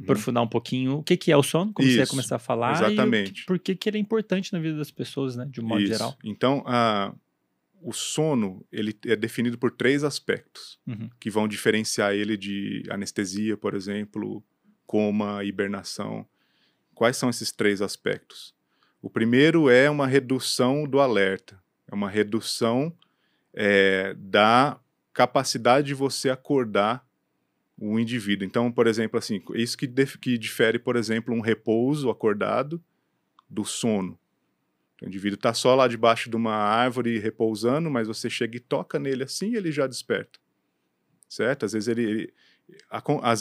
aprofundar um pouquinho o que é o sono, como você ia começar a falar, exatamente. E por que ele é importante na vida das pessoas, né, de um modo geral. Então, o sono ele é definido por 3 aspectos que vão diferenciar ele de anestesia, por exemplo, coma, hibernação. Quais são esses 3 aspectos? O primeiro é uma redução do alerta, é uma redução da capacidade de você acordar o indivíduo. Então, por exemplo, assim, isso que difere, por exemplo, um repouso acordado do sono. O indivíduo está só lá debaixo de uma árvore repousando, mas você chega e toca nele assim e ele já desperta. Certo? Às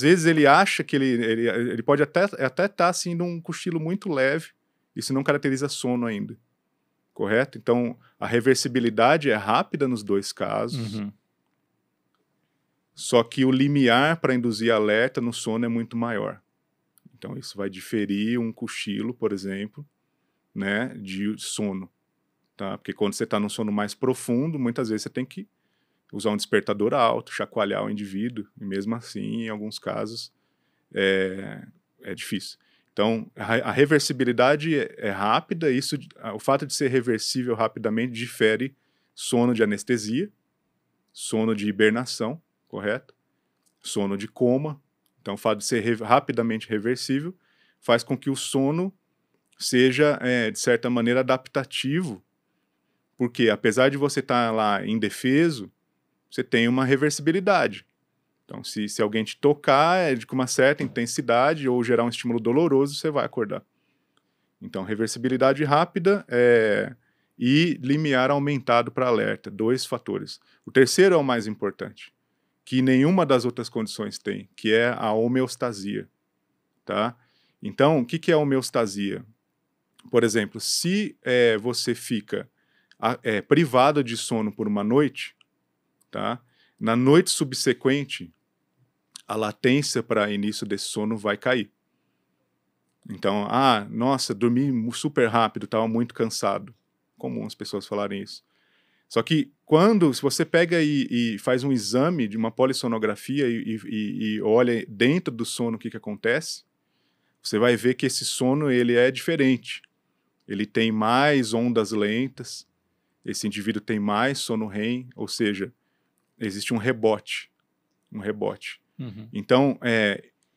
vezes ele acha que ele pode até estar assim, num cochilo muito leve, isso não caracteriza sono ainda. Correto? Então, a reversibilidade é rápida nos 2 casos, só que o limiar para induzir alerta no sono é muito maior. Então, isso vai diferir um cochilo, por exemplo, né, de sono. Tá? Porque quando você está num sono mais profundo, muitas vezes você tem que usar um despertador alto, chacoalhar o indivíduo, e mesmo assim, em alguns casos, é difícil. Então, a reversibilidade é rápida, o fato de ser reversível rapidamente difere sono de anestesia, sono de hibernação, correto? Sono de coma. Então, o fato de ser rapidamente reversível faz com que o sono seja, de certa maneira, adaptativo, porque apesar de você estar lá indefeso, você tem uma reversibilidade. Então, se alguém te tocar com uma certa intensidade ou gerar um estímulo doloroso, você vai acordar. Então, reversibilidade rápida e limiar aumentado para alerta, 2 fatores. O terceiro é o mais importante, que nenhuma das outras condições tem, que é a homeostasia. Tá? Então, o que é a homeostasia? Por exemplo, se você fica privado de sono por uma noite, tá? Na noite subsequente, a latência para início desse sono vai cair. Então, nossa, dormi super rápido, estava muito cansado. Comum as pessoas falarem isso. Só que se você pega e faz um exame de uma polissonografia e olha dentro do sono o que acontece, você vai ver que esse sono ele é diferente. Ele tem mais ondas lentas, esse indivíduo tem mais sono REM, ou seja, existe um rebote. Então,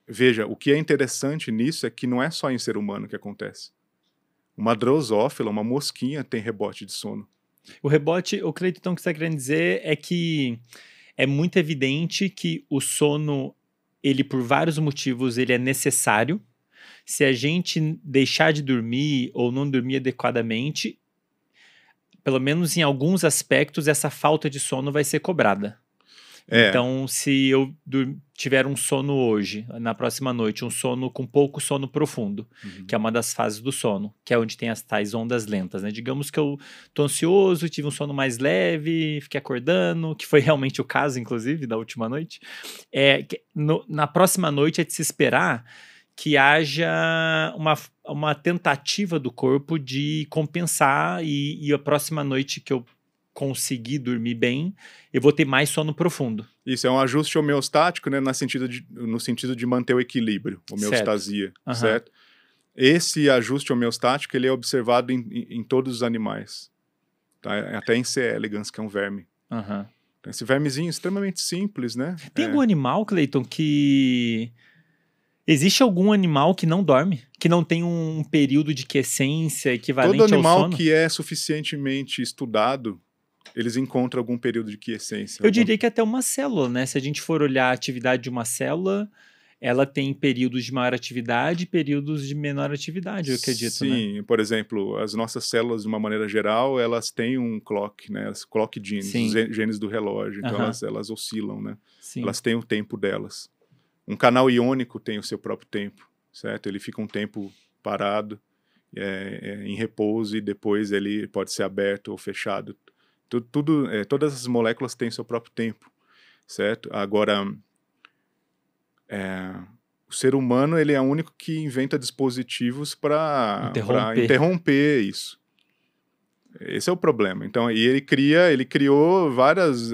veja, o que é interessante nisso é que não é só em ser humano que acontece. Uma drosófila, uma mosquinha, tem rebote de sono. O rebote, o Cleiton, então, o que você está querendo dizer é que é muito evidente que o sono, ele por vários motivos, ele é necessário. Se a gente deixar de dormir ou não dormir adequadamente, pelo menos em alguns aspectos, essa falta de sono vai ser cobrada. Então, se eu tiver um sono hoje, na próxima noite, um sono com pouco sono profundo, que é uma das fases do sono, que é onde tem as tais ondas lentas, né? Digamos que eu tô ansioso, tive um sono mais leve, fiquei acordando, que foi realmente o caso, inclusive, da última noite. Na próxima noite é de se esperar que haja uma tentativa do corpo de compensar e a próxima noite que eu conseguir dormir bem, eu vou ter mais sono profundo. Isso, é um ajuste homeostático, né, no sentido de manter o equilíbrio, homeostasia, certo? Esse ajuste homeostático ele é observado em todos os animais, tá? Até em C. elegans, que é um verme. Então, esse vermezinho extremamente simples, né? Tem algum animal, Cleiton, que... Existe algum animal que não dorme? Que não tem um período de quiescência equivalente ao sono? Todo animal que é suficientemente estudado, eles encontram algum período de quiescência. Eu diria que até uma célula, né? Se a gente for olhar a atividade de uma célula, ela tem períodos de maior atividade e períodos de menor atividade, eu acredito, Sim, né? Por exemplo, as nossas células, de uma maneira geral, elas têm um clock, né? As clock genes, os genes do relógio. Então, elas oscilam, né? Sim. Elas têm o tempo delas. Um canal iônico tem o seu próprio tempo, certo? Ele fica um tempo parado, em repouso, e depois ele pode ser aberto ou fechado. Todas as moléculas têm seu próprio tempo, certo? Agora, o ser humano ele é o único que inventa dispositivos para interromper isso. Esse é o problema. Então, e ele criou várias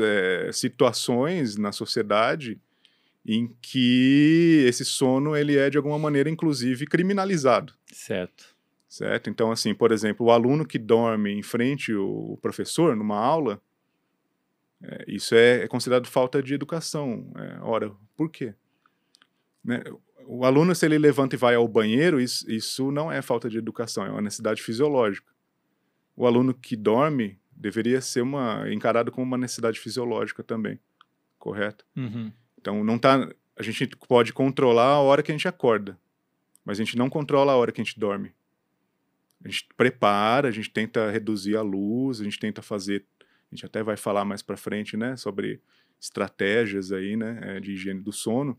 situações na sociedade em que esse sono ele é de alguma maneira inclusive criminalizado, Certo. certo? Então assim, por exemplo, o aluno que dorme em frente ao professor numa aula, isso é considerado falta de educação. Ora, por quê? Né? O aluno, se ele levanta e vai ao banheiro, isso não é falta de educação, é uma necessidade fisiológica. O aluno que dorme deveria ser encarado como uma necessidade fisiológica também, correto? Uhum. Então, a gente pode controlar a hora que a gente acorda, mas a gente não controla a hora que a gente dorme. A gente prepara, a gente tenta reduzir a luz, a gente tenta fazer, a gente até vai falar mais para frente, né, sobre estratégias aí, né, de higiene do sono.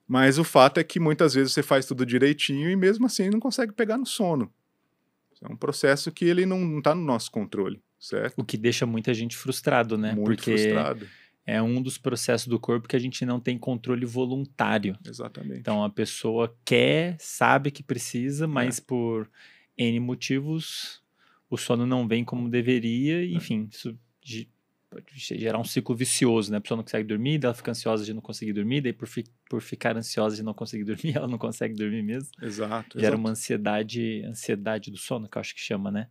Mas o fato é que muitas vezes você faz tudo direitinho e mesmo assim não consegue pegar no sono. É um processo que ele não está no nosso controle, certo? O que deixa muita gente frustrado, né? Muito Porque frustrado. é um dos processos do corpo que a gente não tem controle voluntário. Exatamente. Então a pessoa quer, sabe que precisa, mas por N motivos o sono não vem como deveria, enfim, isso pode gerar um ciclo vicioso, né? A pessoa não consegue dormir, daí ela fica ansiosa de não conseguir dormir, daí por ficar ansiosa de não conseguir dormir, ela não consegue dormir mesmo. Exato. Gera uma ansiedade do sono, que eu acho que chama, né?